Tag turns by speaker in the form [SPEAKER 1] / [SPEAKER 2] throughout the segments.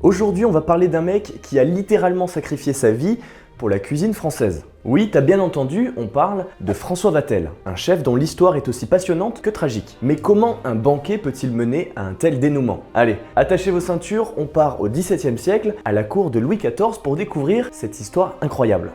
[SPEAKER 1] Aujourd'hui, on va parler d'un mec qui a littéralement sacrifié sa vie pour la cuisine française. Oui, t'as bien entendu, on parle de François Vatel, un chef dont l'histoire est aussi passionnante que tragique. Mais comment un banquet peut-il mener à un tel dénouement? Allez, attachez vos ceintures, on part au XVIIe siècle, à la cour de Louis XIV pour découvrir cette histoire incroyable.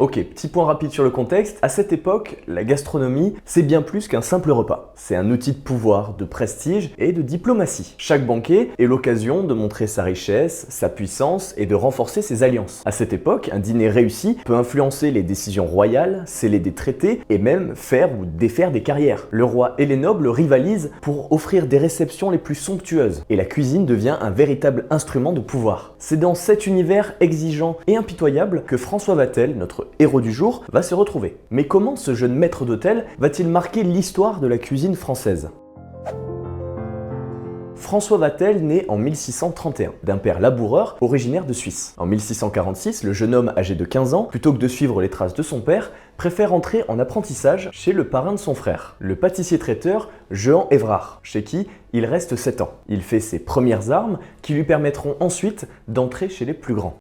[SPEAKER 1] Ok, petit point rapide sur le contexte. À cette époque, la gastronomie, c'est bien plus qu'un simple repas. C'est un outil de pouvoir, de prestige et de diplomatie. Chaque banquet est l'occasion de montrer sa richesse, sa puissance et de renforcer ses alliances. À cette époque, un dîner réussi peut influencer les décisions royales, sceller des traités et même faire ou défaire des carrières. Le roi et les nobles rivalisent pour offrir des réceptions les plus somptueuses et la cuisine devient un véritable instrument de pouvoir. C'est dans cet univers exigeant et impitoyable que François Vatel, notre héros du jour, va se retrouver. Mais comment ce jeune maître d'hôtel va-t-il marquer l'histoire de la cuisine française? François Vatel naît en 1631, d'un père laboureur originaire de Suisse. En 1646, le jeune homme âgé de 15 ans, plutôt que de suivre les traces de son père, préfère entrer en apprentissage chez le parrain de son frère, le pâtissier-traiteur Jehan Évrard, chez qui il reste 7 ans. Il fait ses premières armes qui lui permettront ensuite d'entrer chez les plus grands.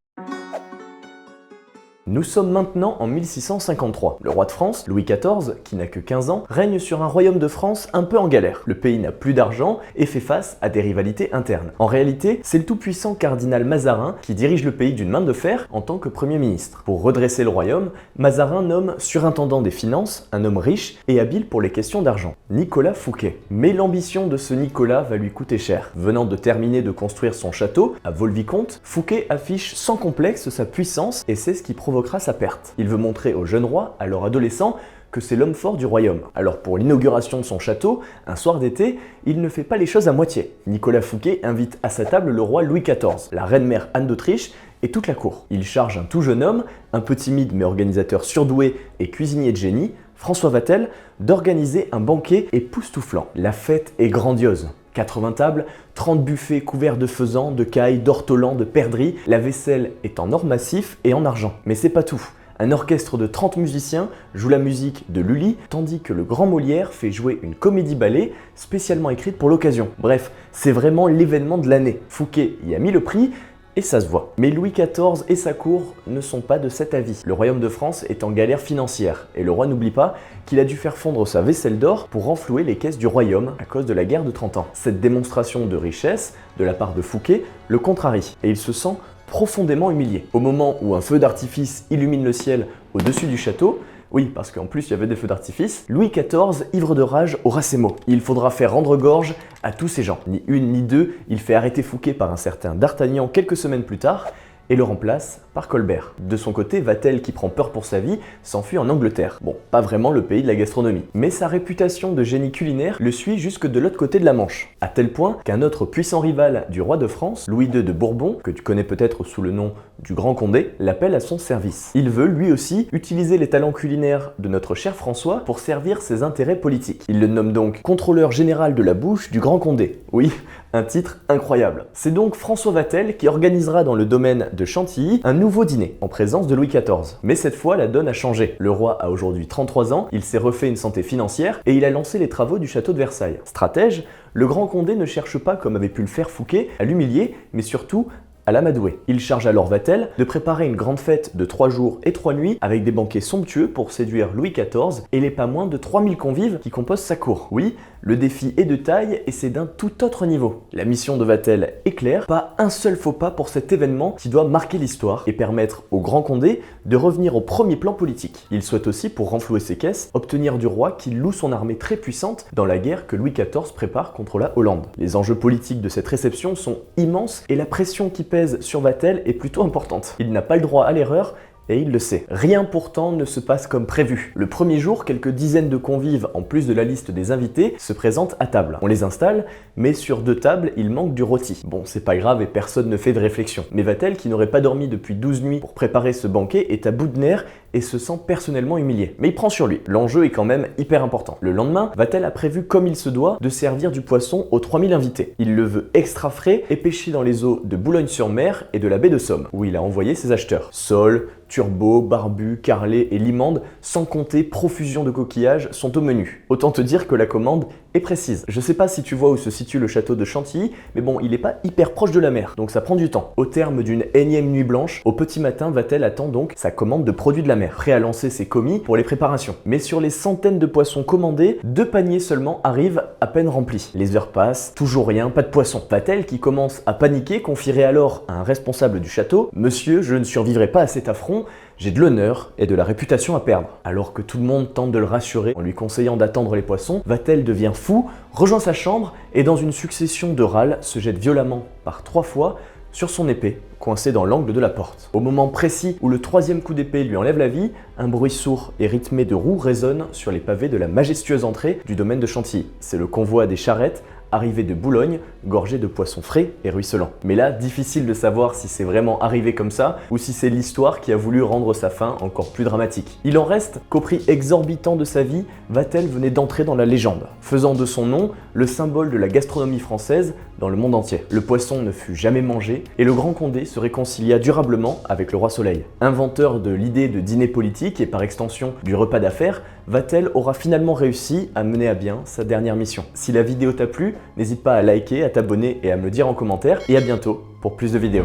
[SPEAKER 1] Nous sommes maintenant en 1653. Le roi de France, Louis XIV, qui n'a que 15 ans, règne sur un royaume de France un peu en galère. Le pays n'a plus d'argent et fait face à des rivalités internes. En réalité, c'est le tout-puissant cardinal Mazarin qui dirige le pays d'une main de fer en tant que Premier ministre. Pour redresser le royaume, Mazarin nomme surintendant des finances un homme riche et habile pour les questions d'argent, Nicolas Fouquet. Mais l'ambition de ce Nicolas va lui coûter cher. Venant de terminer de construire son château à Vaux-le-Vicomte, Fouquet affiche sans complexe sa puissance et c'est ce qui provoquera sa perte. Il veut montrer au jeune roi, alors adolescent, que c'est l'homme fort du royaume. Alors pour l'inauguration de son château, un soir d'été, il ne fait pas les choses à moitié. Nicolas Fouquet invite à sa table le roi Louis XIV, la reine-mère Anne d'Autriche et toute la cour. Il charge un tout jeune homme, un peu timide mais organisateur surdoué et cuisinier de génie, François Vatel, d'organiser un banquet époustouflant. La fête est grandiose. 80 tables, 30 buffets couverts de faisan, de caille, d'ortolan, de perdrix. La vaisselle est en or massif et en argent. Mais c'est pas tout. Un orchestre de 30 musiciens joue la musique de Lully, tandis que le grand Molière fait jouer une comédie-ballet spécialement écrite pour l'occasion. Bref, c'est vraiment l'événement de l'année. Fouquet y a mis le prix, et ça se voit. Mais Louis XIV et sa cour ne sont pas de cet avis. Le royaume de France est en galère financière, et le roi n'oublie pas qu'il a dû faire fondre sa vaisselle d'or pour renflouer les caisses du royaume à cause de la guerre de 30 ans. Cette démonstration de richesse, de la part de Fouquet, le contrarie, et il se sent profondément humilié. Au moment où un feu d'artifice illumine le ciel au-dessus du château, oui, parce qu'en plus il y avait des feux d'artifice, Louis XIV, ivre de rage, aura ces mots. Il faudra faire rendre gorge à tous ces gens. Ni une ni deux, il fait arrêter Fouquet par un certain D'Artagnan quelques semaines plus tard et le remplace par Colbert. De son côté, Vatel, qui prend peur pour sa vie, s'enfuit en Angleterre. Bon, pas vraiment le pays de la gastronomie. Mais sa réputation de génie culinaire le suit jusque de l'autre côté de la Manche. À tel point qu'un autre puissant rival du roi de France, Louis II de Bourbon, que tu connais peut-être sous le nom du Grand Condé, l'appelle à son service. Il veut, lui aussi, utiliser les talents culinaires de notre cher François pour servir ses intérêts politiques. Il le nomme donc contrôleur général de la bouche du Grand Condé. Oui, un titre incroyable. C'est donc François Vatel qui organisera dans le domaine de Chantilly un nouveau dîner en présence de Louis XIV. Mais cette fois, la donne a changé. Le roi a aujourd'hui 33 ans, il s'est refait une santé financière et il a lancé les travaux du château de Versailles. Stratège, le Grand Condé ne cherche pas, comme avait pu le faire Fouquet, à l'humilier, mais surtout à l'amadouer. Il charge alors Vatel de préparer une grande fête de 3 jours et 3 nuits avec des banquets somptueux pour séduire Louis XIV et les pas moins de 3000 convives qui composent sa cour. Oui, le défi est de taille et c'est d'un tout autre niveau. La mission de Vatel est claire, pas un seul faux pas pour cet événement qui doit marquer l'histoire et permettre au Grand Condé de revenir au premier plan politique. Il souhaite aussi, pour renflouer ses caisses, obtenir du roi qu'il loue son armée très puissante dans la guerre que Louis XIV prépare contre la Hollande. Les enjeux politiques de cette réception sont immenses et la pression qui pèse sur Vatel est plutôt importante. Il n'a pas le droit à l'erreur et il le sait. Rien pourtant ne se passe comme prévu. Le premier jour, quelques dizaines de convives, en plus de la liste des invités, se présentent à table. On les installe, mais sur 2 tables, il manque du rôti. Bon, c'est pas grave et personne ne fait de réflexion. Mais Vatel, qui n'aurait pas dormi depuis 12 nuits pour préparer ce banquet, est à bout de nerfs et se sent personnellement humilié. Mais il prend sur lui. L'enjeu est quand même hyper important. Le lendemain, Vatel a prévu comme il se doit de servir du poisson aux 3000 invités. Il le veut extra frais et pêché dans les eaux de Boulogne-sur-Mer et de la baie de Somme, où il a envoyé ses acheteurs. Sole, turbo, barbu, carlet et limande, sans compter profusion de coquillages, sont au menu. Autant te dire que la commande et précise. Je sais pas si tu vois où se situe le château de Chantilly, mais bon, il est pas hyper proche de la mer, donc ça prend du temps. Au terme d'une énième nuit blanche, au petit matin, Vatel attend donc sa commande de produits de la mer, prêt à lancer ses commis pour les préparations. Mais sur les centaines de poissons commandés, 2 paniers seulement arrivent à peine remplis. Les heures passent, toujours rien, pas de poisson. Vatel, qui commence à paniquer, confierait alors à un responsable du château « Monsieur, je ne survivrai pas à cet affront, j'ai de l'honneur et de la réputation à perdre. » Alors que tout le monde tente de le rassurer en lui conseillant d'attendre les poissons, Vatel devient fou, rejoint sa chambre et dans une succession de râles se jette violemment par 3 fois sur son épée, coincée dans l'angle de la porte. Au moment précis où le 3e coup d'épée lui enlève la vie, un bruit sourd et rythmé de roues résonne sur les pavés de la majestueuse entrée du domaine de Chantilly. C'est le convoi des charrettes arrivé de Boulogne, gorgé de poissons frais et ruisselants. Mais là, difficile de savoir si c'est vraiment arrivé comme ça ou si c'est l'histoire qui a voulu rendre sa fin encore plus dramatique. Il en reste qu'au prix exorbitant de sa vie, Vatel venait d'entrer dans la légende, faisant de son nom le symbole de la gastronomie française dans le monde entier. Le poisson ne fut jamais mangé et le Grand Condé se réconcilia durablement avec le roi Soleil. Inventeur de l'idée de dîner politique et par extension du repas d'affaires, Vatel aura finalement réussi à mener à bien sa dernière mission. Si la vidéo t'a plu, n'hésite pas à liker, à t'abonner et à me le dire en commentaire, et à bientôt pour plus de vidéos.